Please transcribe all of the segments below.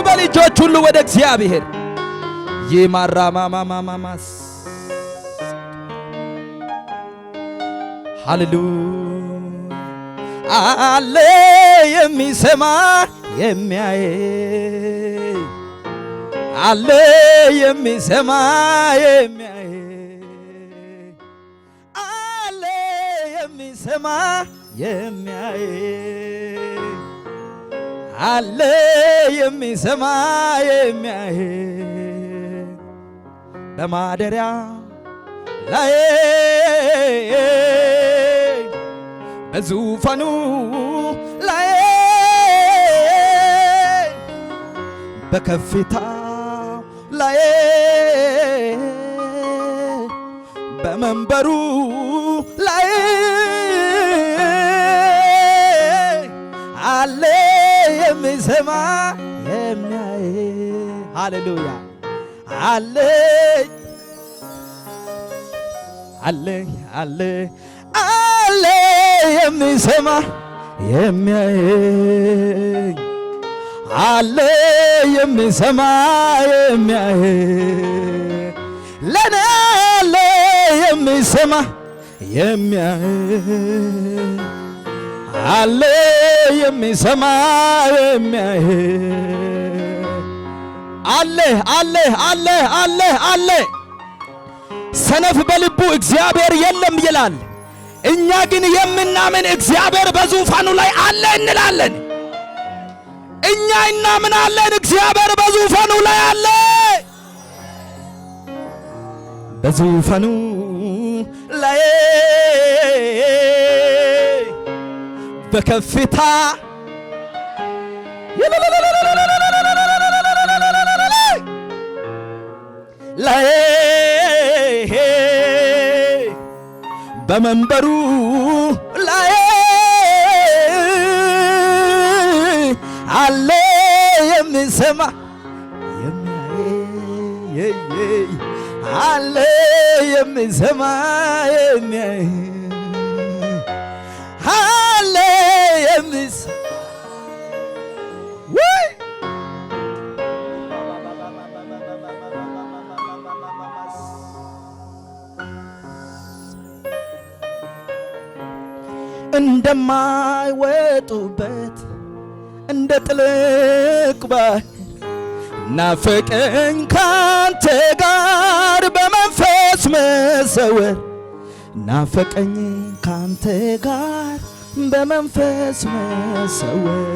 ይበል እጆች ሁሉ ወደ እግዚአብሔር ይማራማማማማስ ሃሌሉያ አለ የሚሰማ የሚያይ አለ የሚሰማ የሚያይ አለ የሚሰማ የሚያይ አለ የሚሰማ የሚያይ በማደሪያ ላይ በዙፋኑ ላይ በከፍታው ላይ በመንበሩ ላይ አለ የሚሰማ የሚያይ ሃሌሉያ አለ አለ አለ አለ የሚሰማ የሚያይ አለ የሚሰማ የሚያይ ለኔ አለ የሚሰማ የሚያይ አለ የሚሰማ የሚያይ አለ አለ አለ አለ አለ ሰነፍ በልቡ እግዚአብሔር የለም ይላል። እኛ ግን የምናምን እግዚአብሔር በዙፋኑ ላይ አለ እንላለን። እኛ እናምናለን እግዚአብሔር በዙፋኑ ላይ አለ። በዙፋኑ ላይ በከፍታ ላይ በመንበሩ ላይ አለ የሚሰማ የሚያይ አለ የሚሰማ የሚያይ አለ የሚሰማ እንደማይወጡበት እንደ ጥልቅ ባህር ናፈቀኝ ካንተ ጋር በመንፈስ መሰወር ናፈቀኝ ካንተ ጋር በመንፈስ መሰወር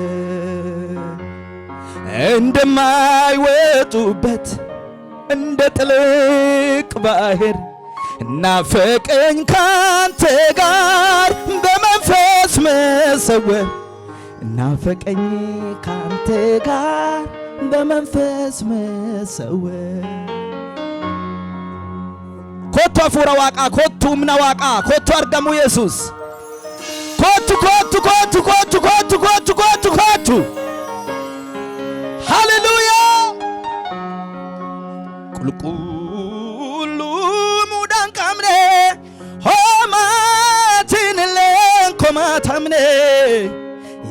እንደማይወጡበት እንደ ጥልቅ ባህር ናፈቀኝ ካንተ ጋር በመንፈስ መሰወር ናፈቀኝ ካንተ ጋር በመንፈስ መሰወር ኮቱ አፉረ ዋቃ ኮቱ ምነ ዋቃ ኮቱ አርገሙ ኢየሱስ ኮቱ ኮቱ ኮቱ ኮቱ ኮቱ ኮቱ ኮቱ ኮቱ ሃሌሉያ ቁልቁሉ ሙዳን ቀምኔ ሆማትን ለንኮማታምኔ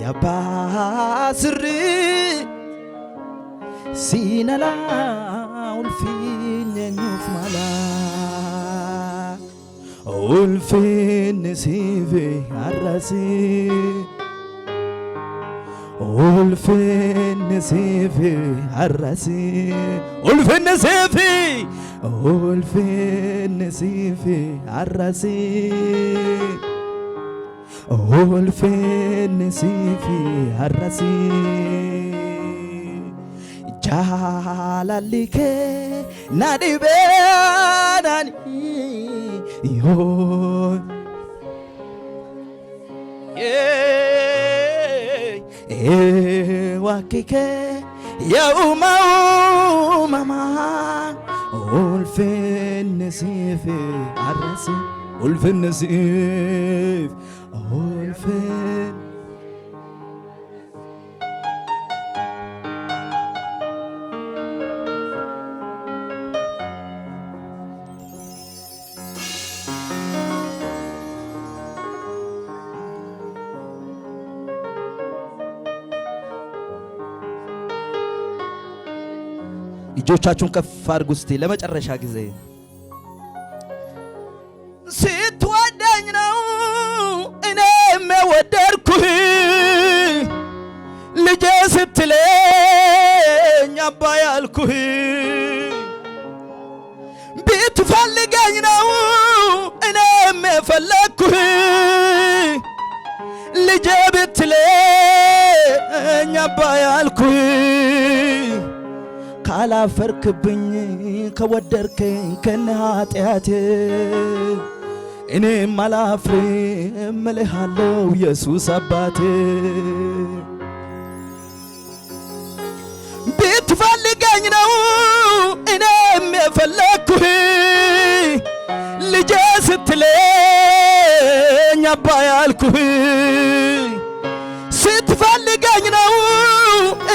ያባስሪ ሲነላ ኡልፊን ኑፍ ማላ ኡልፊን ሲቪ አራሲ ኡልፊን ሲቪ አራሲ ኡልፊን ሲቪ ኡልፊን ሲቪ አራሲ ኡልፊን ሲቪ አራሲ ጃላሊኬ ናዲቤናኒ ይሆን ዋኪኬ የኡማው ማማ ኡልፊን ሲፍ አራሲ ኡልፊን ሲፍ ኡልፊን እጆቻችሁን ከፍ አድርጉ እስቲ ለመጨረሻ ጊዜ። ስትወደኝ ነው እኔም የወደድኩህ ልጄ ስትለኝ አባ ያልኩህ ብትፈልገኝ ነው እኔም የፈለግኩህ ልጄ ብትለኝ አባ ያልኩህ ካላፈርክብኝ ከወደድከኝ ከነ ኃጢአቴ እኔም አላፍርም እልሃለሁ ኢየሱስ አባቴ ብትፈልገኝ ነው እኔም የፈለግኩህ ልጄ ስትለኝ አባ ያልኩህ ስትፈልገኝ ነው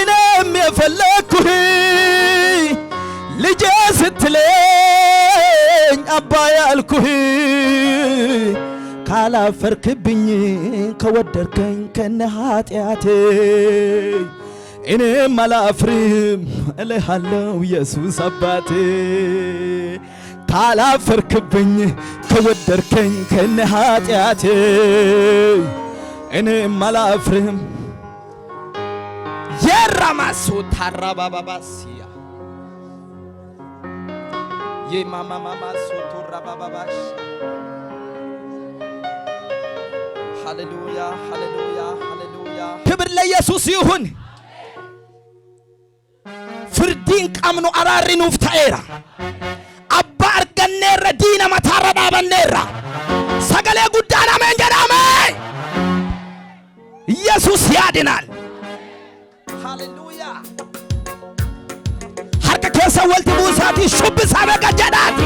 እኔም የፈለግኩህ ልጄ ስትለኝ አባ ያልኩህ ካላፈርክብኝ ከወደድከኝ ከነ ኃጢአቴ እኔም አላፍርም እልሃለሁ ኢየሱስ አባቴ ካላፈርክብኝ ከወደድከኝ ከነ ኃጢአቴ እኔም አላፍርም የራማሱ ታራባባባሲያ የማማማማሱ ተራባባባሽ ሃሌሉያ ሃሌሉያ ሃሌሉያ ክብር ለኢየሱስ ይሁን ፍርዲን ቀምኑ አራሪኑፍ ታኤራ አባ አርገኔረ ዲና መታረዳ በኔራ ሰገሌ ጉዳና መንገዳመ ኢየሱስ ያድናል ሃሌሉያ ሐርከ ከሰ ወልቲ ሙሳቲ ሹብሳ በቀጀዳት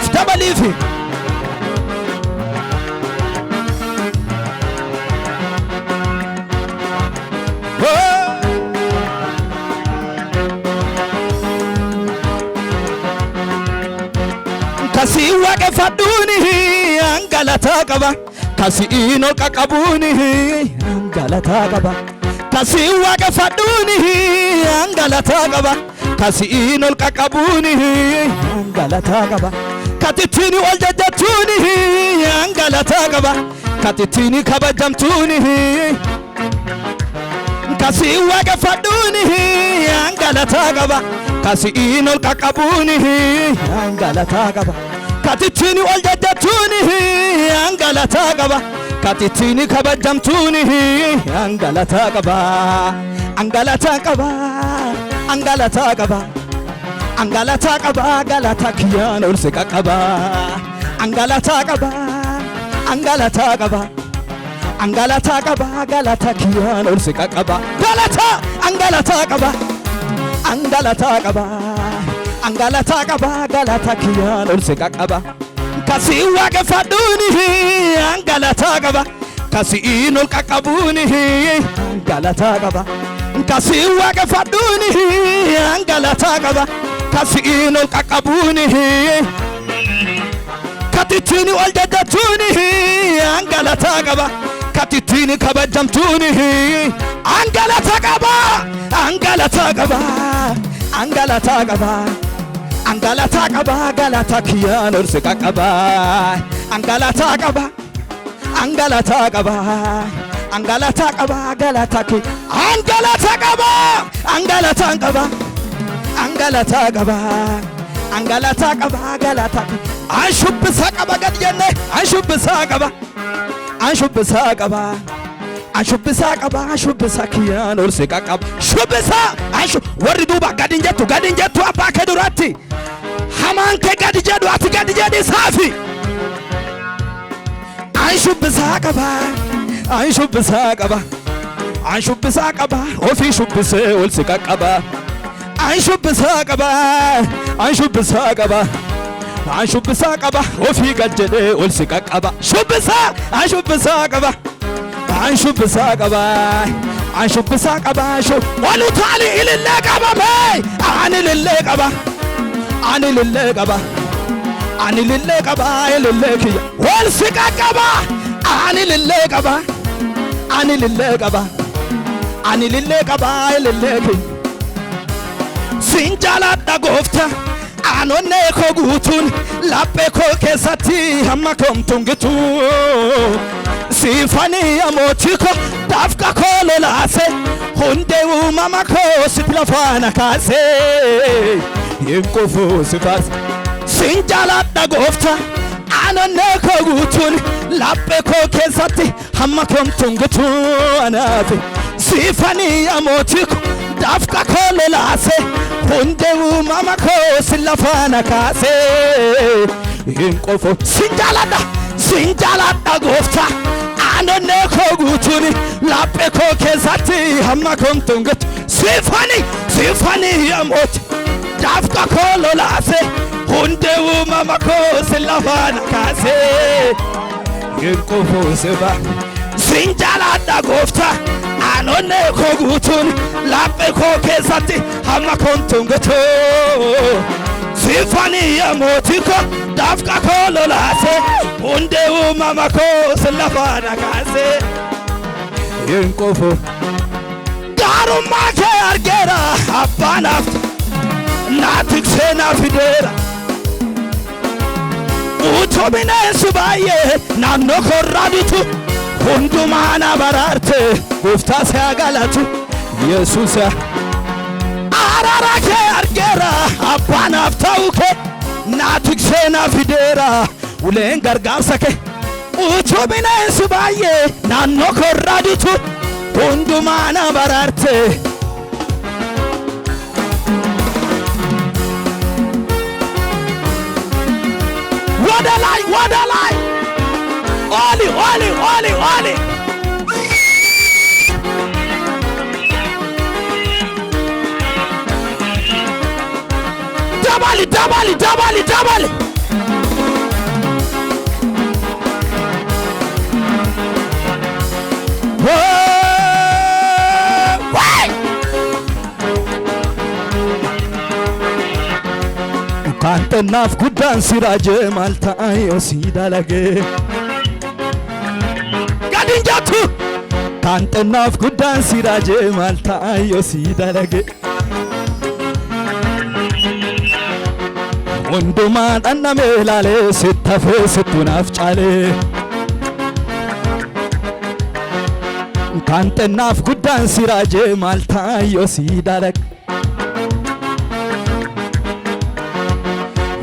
ተበሊፍ ከሲ ዋቀፈዱኒ አንገላታ ቀባ ከሲኢኖ ቀቀቡኒ አንገላታ ቀባ ከሲ ዋቀፈዱኒ አንገላታ ቀባ ከሲኢኖ ቀቀቡኒ አንገላታ ቀባ ከቲቲኒ ወልጀጀቱኒ አንገላታ ቀባ ከቲቲኒ ከበጀምቱኒ ከሲ ዋቀፈዱኒ አንገላታ ቀባ ከሲኢኖ ቀቀቡኒ አንገላታ ቀባ ከቲቲኒ ወልጀጀቱኒ አንገላታ ቀባ ከቲቲኒ ከበጀምቱኒ አንገላታ ቀባ አንገላታ ቀባ አንገላታ ቀባ አንገላታ ቀባ ገላታ ኪያን ወልሰ ቀባ አንገላታ ቀባ አንገላታ ቀባ አንገላታ ቀባ ገላታ ኪያን ወልሰ ቀባ ገላታ አንገላታ ቀባ አንገላታ ቀባ አንገላታ ቀባ ገላታ ኪያን ወልሰ ቀባ ከሲ ዋቀፈዱኒ አንገላታ ቀባ ከሲኢኖ ቀቀቡኒ አንገላታ ቀባ ከሲ ዋቀፈዱኒ አንገላታ ቀባ ከሲኢኖ ቀቀቡኒ ከቲቲኒ ወልጀጀቱኒ አንገላታ ቀባ ከቲቲኒ ከበጀምቱኒ አንገላታ ቀባ አንገላታ ቀባ አንገላታ ቀባ አንገላታ ቀባ ገላታ ኪያን ወልሰ ቀባ አንገላታ ቀባ አንገላታ ቀባ አንገላታ ቀባ ገላታ ኪ አንገላታ ቀባ አንገላታ ቀባ አንገላታ ቀባ አንገላታ ቀባ ገላታ ኪ አንሹብሳ ቀባ ገድየነ አንሹብሳ ቀባ አንሹብሳ ቀባ አንሹብሳ ቀባ አንሹብሳ ኪያን ወልሰ ቀባ ሹብሳ አንሹ ወሪ ዱባ ጋድንጀቱ አባ ከዱራቲ ሐማን ከጋድጀዱ አትጋድጀዲ ሳፊ አንሹብሳ ቀባ አንሹብሳ ቀባ አንሹብሳ ቀባ ኦፊ ሹብሰ ወልሰ ቀባ አንሹብሳ ቀባ አንሹብሳ ቀባ አንሹብሳ ቀባ ኦፊ ገጀደ ወልሰ ቀባ ሹብሳ አንሹብሳ ቀባ አንሹብሳ ቀባ አንሹብሳ ቀባ ሹ ወሉ ታሊ ኢልለ ቀባ በይ አን ኢልለ ቀባ ani lille qaba ani lille qaba lille kiyya wal siqa qaba ani lille qaba ani lille qaba ani lille qaba lille kiyya sinjaladha goofta anonne ko guutun lappe ko keessatti hamma komtungitu sifani amotiko dafka ko lolase hunde uumama ko sitlafana kaase yenkofu sifas sinjaladha goofta anonne ko guutun lappe ko keessatti hamma komtungitu anafe sifani amotiko dafka ko lolase hunde uumama ko sitlafana kaase yenkofu sinjaladha goofta anonne ko guutun lappe ko keessatti hamma komtungitu sifani amoti dafka ko lolase hunde uumama ko sitlafana kaase yenkofu sifa sinjaladha goofta anonne ko guutun lappe ko keessatti hamma komtungitu sifani amoti ko dafka ko lolase hunde uumama ko sitlafana kaase yenkofu garumma ke argera abbanaf natiksena fidera utomine subaye nanno korraditu hundumana bararte gofta se galatu yesus arara ke argera abbanaf tauke natiksena fidera ulen gargaarsa ke utomine subaye nanno korraditu hundumana bararte wadalai oli dabali kantenaf gudan siraje malta ayo sidalage gadinjatu kantenaf gudan siraje malta ayo sidalage hunduma danname lale sittafe situnaf chale kantenaf gudan siraje malta ayo sidalage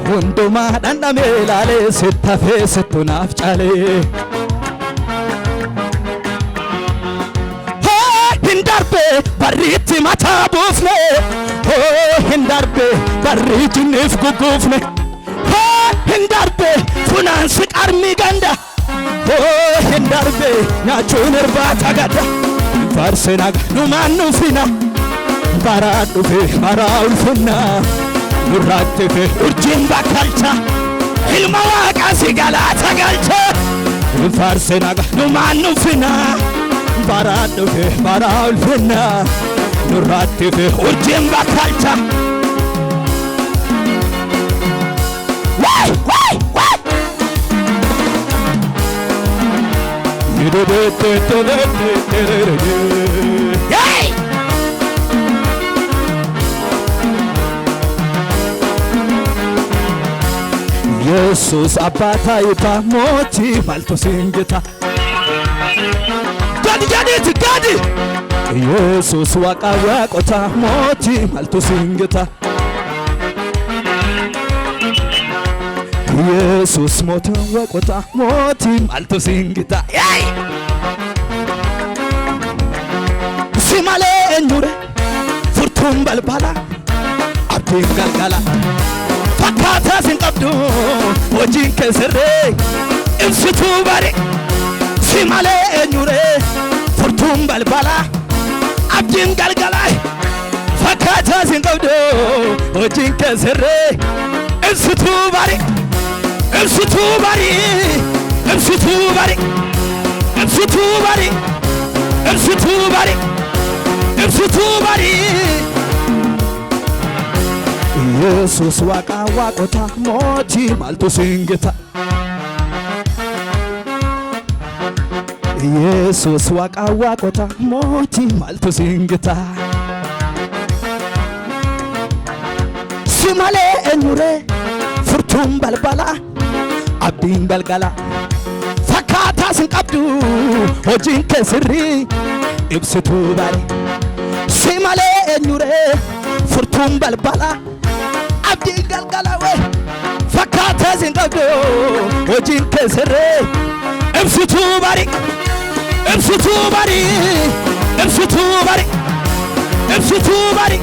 hunduma danname lale sittafe situnaf chale hindarbe barritti mata buufne hindarbe barritti nif gugufne hindarbe funansi qarmi ganda hindarbe nyaachuun irbaata gadda farsenaga numaan nufina baraa dhufe baraa ulfinna nurratti fe urjin bakkalcha ilma waaqa si galata galcha farsenaga numaan nufina baraa dhufe baraa ulfinna nurratti fe urjin bakkalcha Hey! Yesus abata ipa moti malto singita gadi Yesus waqa waqota moti malto singita Yesus mota waqota moti malto singita simale enyure furtum balbala abdin galgala fakata sinqabdu wajin kesere ibsitu bari simale enyure furtum balbala abdin galgala fakata sinqabdu wajin kesere ibsitu bari ibsitu bari ibsitu bari ibsitu bari ibsitu bari ibsitu bari ኢየሱስ ዋቃ ዋቆታ ሞቲ ማልቶ ሲንገታ ኢየሱስ ዋቃ ዋቆታ ሞቲ ማልቶ ሲንገታ ሲማሌ ኤኑሬ ፍርቱም በልበላ አብዲን ገልገላ ፈካታ ስንቀብዱ ሆጂን ከስሪ ኢብስቱ ባሪ ሲማሌ ኤኑሬ ፍርቱም በልበላ አብዲን ገልገላ ወይ ፈካታ ስንቀብዱ ሆጂን ከስሪ ኢብስቱ ባሪ ኢብስቱ ባሪ ኢብስቱ ባሪ ኢብስቱ ባሪ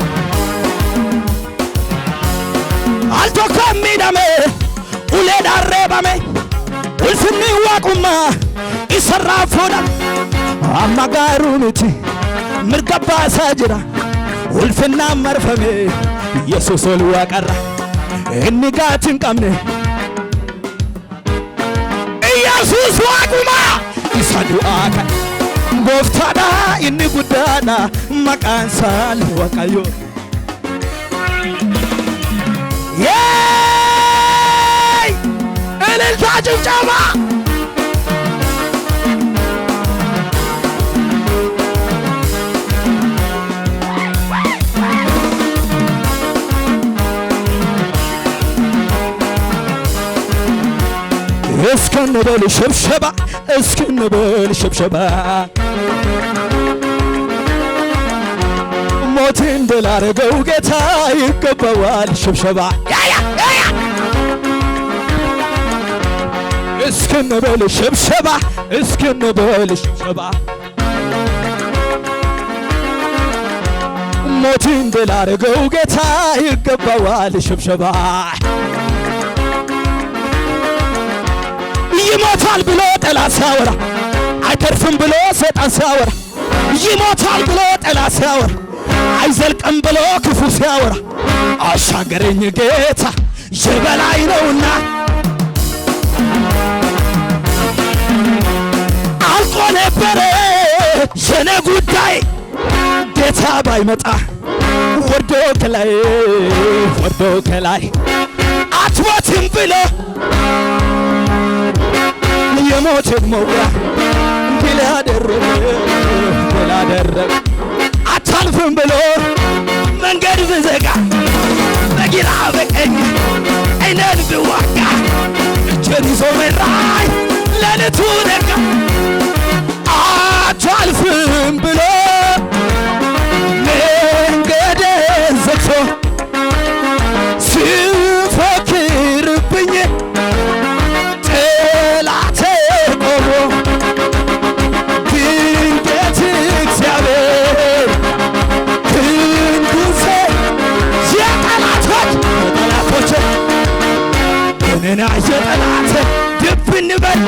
alto cammidame ule darrebame ulfinni waqumma isarrafoda amma garuniti mirgabba sajira ulfinna marfame yesus ol waqarra inni gatin qamne yesus waquma isadu aka goftada inni guddana maqan sal waqayo Yay! Elelta ጭብጨባ እስክንበል ሽብሸባ እስክንበል ሽብሸባ ሞትን ድል አረገው ጌታ ይገባዋል ሽብሸባ እስክንበል ሽብሸባ እስክንበል ሽብሸባ ሞትን ድል አረገው ጌታ ይገባዋል ሽብሸባ ይሞታል ብሎ ጠላት ሲያወራ አይተርፍም ብሎ ሰይጣን ሲያወራ ይሞታል ብሎ ጠላት ሲያወራ አይዘልቅም ብሎ ክፉ ሲያወራ አሻገረኝ ጌታ የበላይ ነውና አልቆ ነበረ የኔ ጉዳይ ጌታ ባይመጣ ወርዶ ከላይ አትሞትም ብሎ የሞትን መውጊያ ድል አደረገ አታልፍም ብሎ መንገድ ብዘጋ በግራ በቀኝ አይነን ብዋጋ እጄን ይዞ መራኝ ሌሊቱ ነጋ አታልፍም ብሎ መንገዴን ዘግቶ ሲፎክርብኝ ጠላቴ ቆሞ ድንገት እግዚአብሔር ክንዱን የጠላቶች እኔና የጠላት ድብን በል